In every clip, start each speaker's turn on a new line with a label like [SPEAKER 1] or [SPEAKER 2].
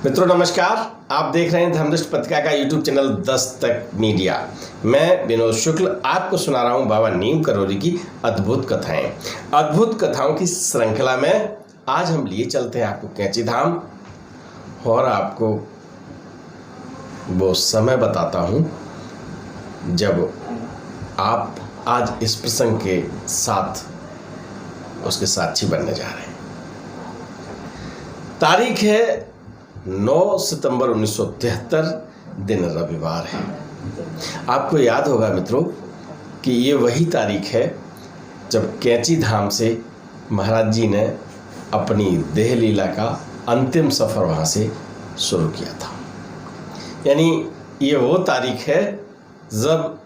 [SPEAKER 1] मित्रों नमस्कार, आप देख रहे हैं धर्मदृष्टि पत्रिका का यूट्यूब चैनल दस्तक मीडिया। मैं विनोद शुक्ल आपको सुना रहा हूं बाबा नीम करौरी की अद्भुत कथाएं। अद्भुत कथाओं की श्रृंखला में आज हम लिए चलते हैं आपको कैंची धाम और आपको वो समय बताता हूं जब आप आज इस प्रसंग के साथ उसके साक्षी बनने जा रहे हैं। तारीख है 9 सितंबर 1973, दिन रविवार है। आपको याद होगा मित्रों कि ये वही तारीख है जब कैंची धाम से महाराज जी ने अपनी देह लीला का अंतिम सफ़र वहाँ से शुरू किया था। यानी ये वो तारीख है जब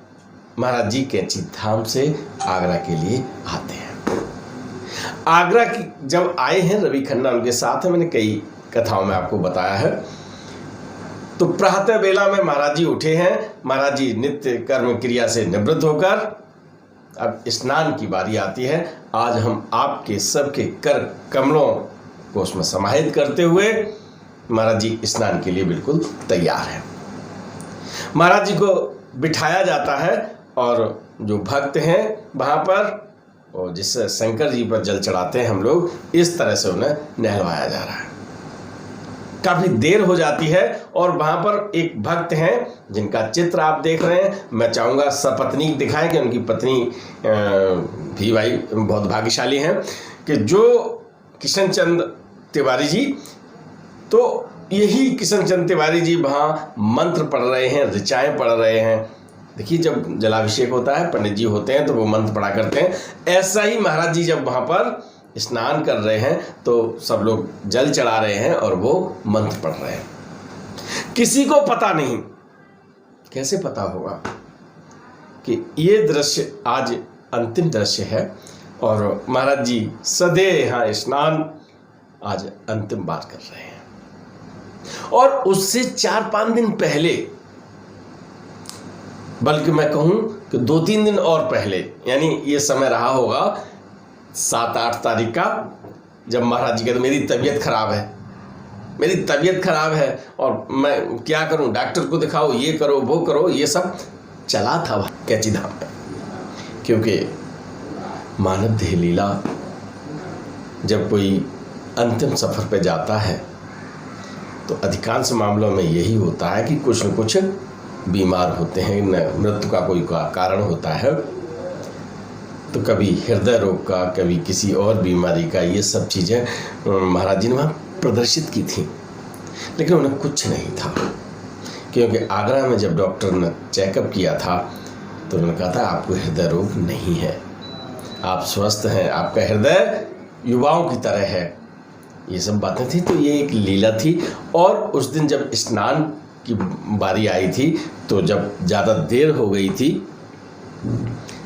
[SPEAKER 1] महाराज जी कैंची धाम से आगरा के लिए आते हैं। आगरा की जब आए हैं, रवि खन्ना उनके साथ है, मैंने कई कथाओं में आपको बताया है। तो प्रातः बेला में महाराज जी उठे हैं। महाराज जी नित्य कर्म क्रिया से निवृत्त होकर अब स्नान की बारी आती है। आज हम आपके सबके कर कमलों को उसमें समाहित करते हुए महाराज जी स्नान के लिए बिल्कुल तैयार हैं। महाराज जी को बिठाया जाता है और जो भक्त हैं वहाँ पर, और जिससे शंकर जी पर जल चढ़ाते हैं हम लोग, इस तरह से उन्हें नहलवाया जा रहा है। काफ़ी देर हो जाती है और वहाँ पर एक भक्त हैं जिनका चित्र आप देख रहे हैं। मैं चाहूँगा सपत्नी दिखाएं कि उनकी पत्नी भी भाई बहुत भाग्यशाली हैं कि जो किशन चंद तिवारी जी, तो यही किशन चंद तिवारी जी वहाँ मंत्र पढ़ रहे हैं, ऋचाएँ पढ़ रहे हैं। देखिए, जब जलाभिषेक होता है पंडित जी होते हैं तो वो मंत्र पढ़ा करते हैं। ऐसा ही महाराज जी जब वहाँ पर स्नान कर रहे हैं तो सब लोग जल चढ़ा रहे हैं और वो मंत्र पढ़ रहे हैं। किसी को पता नहीं, कैसे पता होगा कि ये दृश्य आज अंतिम दृश्य है और महाराज जी सदे यहाँ स्नान आज अंतिम बार कर रहे हैं। और उससे 4-5 दिन पहले, बल्कि मैं कहूँ कि 2-3 दिन और पहले, यानी ये समय रहा होगा 7-8 तारीख का, जब महाराज जी कहते मेरी तबीयत खराब है और मैं क्या करूं, डॉक्टर को दिखाओ, ये करो वो करो, ये सब चला था कैंची धाम में। क्योंकि मानव देह लीला जब कोई अंतिम सफ़र पे जाता है तो अधिकांश मामलों में यही होता है कि कुछ न कुछ बीमार होते हैं, मृत्यु का कोई कारण होता है। तो कभी हृदय रोग का, कभी किसी और बीमारी का, ये सब चीज़ें महाराज जी ने वहाँ प्रदर्शित की थी, लेकिन उन्हें कुछ नहीं था। क्योंकि आगरा में जब डॉक्टर ने चेकअप किया था तो उन्होंने कहा था आपको हृदय रोग नहीं है, आप स्वस्थ हैं, आपका हृदय युवाओं की तरह है। ये सब बातें थी। तो ये एक लीला थी। और उस दिन जब स्नान की बारी आई थी तो जब ज़्यादा देर हो गई थी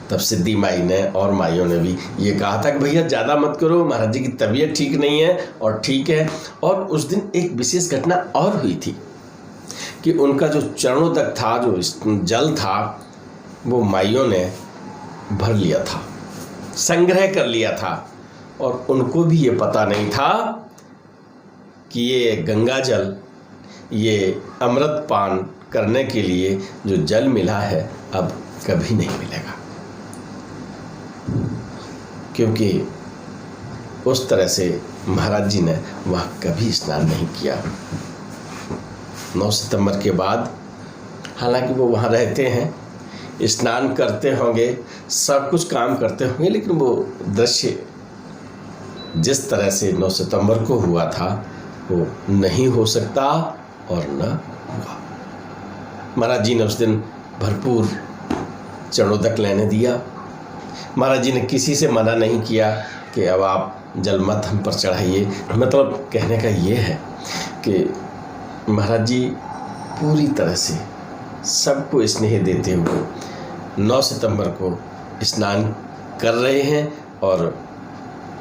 [SPEAKER 1] तब सिद्धि माई ने और माइयों ने भी ये कहा था कि भैया ज़्यादा मत करो, महाराज जी की तबीयत ठीक नहीं है। और ठीक है। और उस दिन एक विशेष घटना और हुई थी कि उनका जो चरणों तक था, जो जल था, वो माइयों ने भर लिया था, संग्रह कर लिया था। और उनको भी ये पता नहीं था कि ये गंगा जल, ये अमृत पान करने के लिए जो जल मिला है अब कभी नहीं मिलेगा। क्योंकि उस तरह से महाराज जी ने वहाँ कभी स्नान नहीं किया। 9 सितंबर के बाद हालांकि वो वहाँ रहते हैं, स्नान करते होंगे, सब कुछ काम करते होंगे, लेकिन वो दृश्य जिस तरह से 9 सितंबर को हुआ था वो नहीं हो सकता और न हुआ। महाराज जी ने उस दिन भरपूर चरणोदक लेने दिया। महाराज जी ने किसी से मना नहीं किया कि अब आप जल मत हम पर चढ़ाइए। मतलब कहने का ये है कि महाराज जी पूरी तरह से सबको स्नेह देते हुए 9 सितंबर को स्नान कर रहे हैं और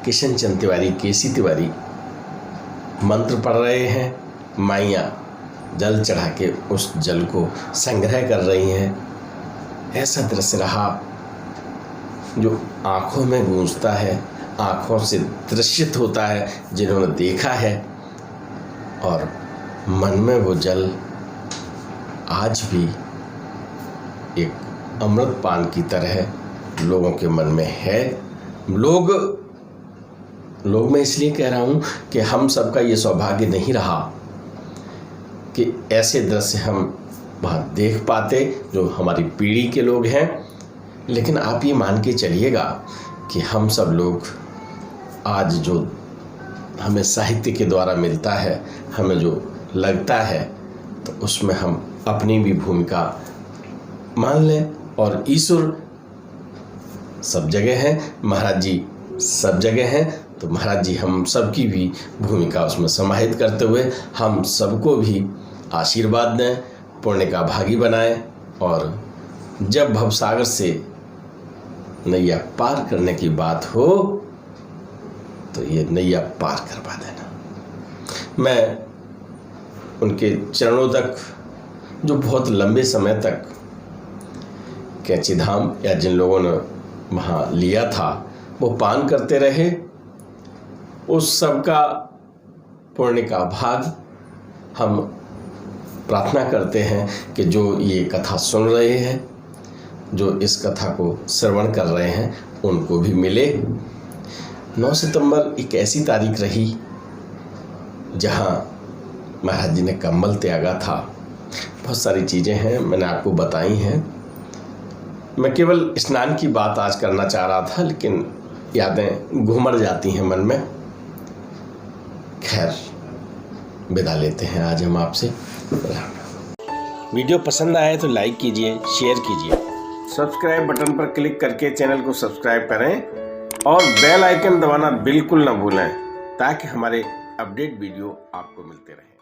[SPEAKER 1] किशन चंद तिवारी, केसी तिवारी मंत्र पढ़ रहे हैं। माइयाँ जल चढ़ा के उस जल को संग्रह कर रही हैं। ऐसा दृश्य रहा जो आँखों में गूंजता है, आँखों से दृश्यत होता है, जिन्होंने देखा है। और मन में वो जल आज भी एक अमृत पान की तरह लोगों के मन में है। लोग मैं इसलिए कह रहा हूँ कि हम सबका ये सौभाग्य नहीं रहा कि ऐसे दृश्य हम वहाँ देख पाते जो हमारी पीढ़ी के लोग हैं, लेकिन आप ये मान के चलिएगा कि हम सब लोग आज जो हमें साहित्य के द्वारा मिलता है, हमें जो लगता है, तो उसमें हम अपनी भी भूमिका मान लें। और ईश्वर सब जगह है, महाराज जी सब जगह हैं, तो महाराज जी हम सबकी भी भूमिका उसमें समाहित करते हुए हम सबको भी आशीर्वाद दें, पुण्य का भागी बनाएं, और जब भवसागर से नैया पार करने की बात हो तो ये नैया पार करवा देना। मैं उनके चरणों तक, जो बहुत लंबे समय तक कैंची धाम या जिन लोगों ने वहाँ लिया था वो पान करते रहे, उस सब का पुण्य का भाग हम प्रार्थना करते हैं कि जो ये कथा सुन रहे हैं, जो इस कथा को श्रवण कर रहे हैं, उनको भी मिले। 9 सितंबर एक ऐसी तारीख रही जहाँ महाराज जी ने कम्बल त्यागा था। बहुत सारी चीज़ें हैं, मैंने आपको बताई हैं। मैं केवल स्नान की बात आज करना चाह रहा था, लेकिन यादें घूमर जाती हैं मन में। खैर, विदा लेते हैं आज हम आपसे। वीडियो पसंद आए तो लाइक कीजिए, शेयर कीजिए, सब्सक्राइब बटन पर क्लिक करके चैनल को सब्सक्राइब करें और बेल आइकन दबाना बिल्कुल ना भूलें, ताकि हमारे अपडेट वीडियो आपको मिलते रहें।